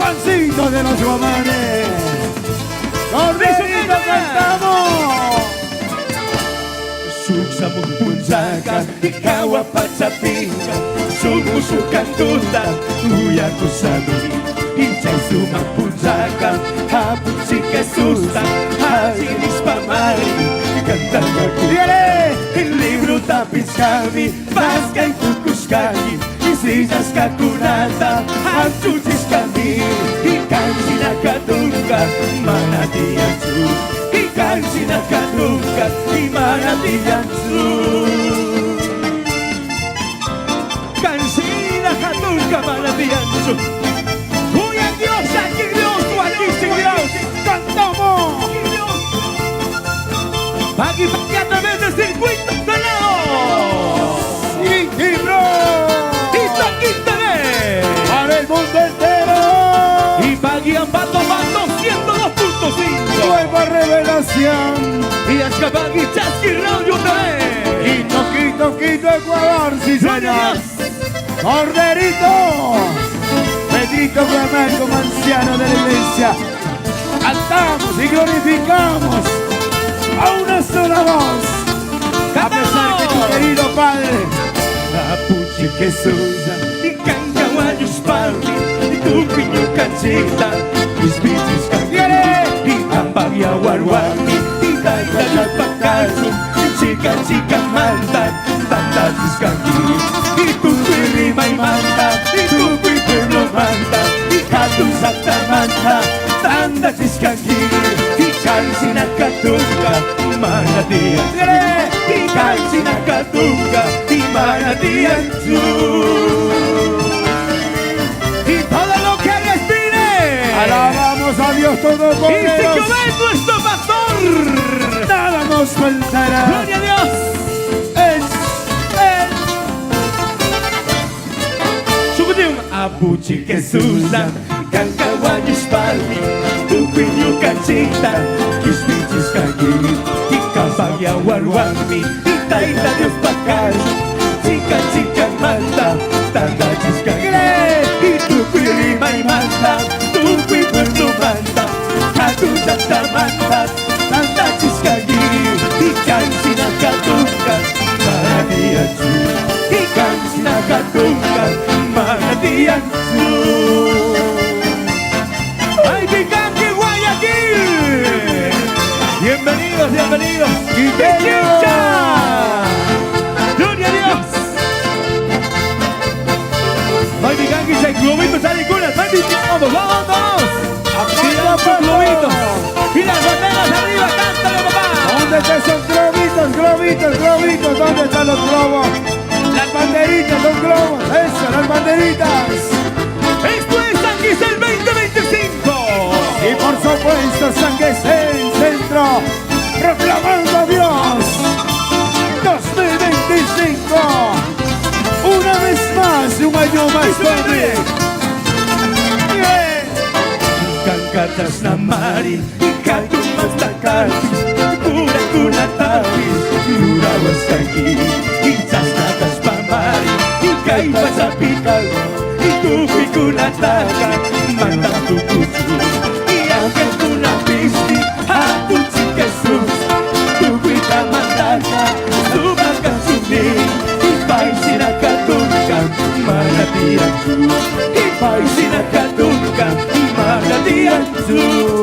Juancito de los Guamanes. Corderito cantamos. Suksamu punzaka, ikaw ang pagsapinga. Sumusukan tuta, uya ko sa dumi. Insay sumapunzaka, hapon si Kasusta. Hasinis pamari, ikantang agulere. El libro tapis kami, paskay kukus kami. Isisas kakunata, ang tutis kami. Ikan sinakatungka, manatiyan su. Ikan sinakatungka, manatiyan su. Ikan sinakatungka, manatiyan su. Cuya Dios, aquí Dios, aquí sin Dios. Cantamos. Pagi a través del circuito sonado. Y Bro. Y Taquintane. Para el mundo entero. Y Pagui Ambato Bato 102.5. Nueva revelación. Y Ashkabagi Chasqui Radio TV. Quito, Ecuador, sí señor. Corderito. Pedrito Flamenco, anciano de la iglesia. Cantamos y glorificamos a una sola voz. A pesar que tu querido padre Apuchi que Souza. Y Cancaguayos Palmi. Y tu piño Cachita. Mis bichis Canguere. Y Ambagi Aguarguami. Y Taita Yapacazu. Y Chica Manta. Tanta Chiscangui. Y tu Rima y Manta. Y tu Pueblo Manta. Y Catu Santa Manta. Tanta Chiscangui. Y Calcina Catunga. Manatian Su. Y Calcina Catunga. Y Manatian Su. Y todo lo que respire. alabamos a Dios Y Todopoderoso. si Jehová es nuestro pastor. Nada nos faltará. Gloria a Dios. Es Él. Sukudim Apuchi que Susa. Cancaguayos Palmi. Tu piño Cachita. Kispichis Kagi. Y Campagi Aguarguami. Y Taita Dios Pacayo. Chica Manta. Tanta Chiscangre. Y tu Rima y Manta. Tu Pueblo Manta. Catu Santa Manta. Tanta Chiscangui. Y Cancina Catunga. Manatian Su. Y Cancina Catunga. Manatian Su. ¡Ay, Picante Guayaquil! Bienvenidos. ¡Pichincha! ¡Gloria a Dios! ¡Ay, Picante, se globitos a ninguna! ¡Ay, vamos! ¡Tira los globitos! ¡Y las banderas arriba! ¡Cántalo, papá! ¿Dónde están esos globitos? ¿Dónde están los globos? Las banderitas, los globos. Eso, las banderitas. ¡Esto es San Gisel 2025! Y por supuesto, San Gisel Centro, proclamando a Dios 2025. Una vez más, un año más, Padre. Bien. Cancatas Namari, Ikatumas Takapis, Pura Kunatapis, Lurawas Taki, Ichasnakas Pamari, Ikaipas Apikal, Itupi Kunataka, Mantam Tukutu, Iangel Kunapisti, Apuchi Jesus, Tukuita Mandaka, Tubakan Suni, Ipaisina Katunka, Manatian Su, Ipaisina Katunka, Manatian Su.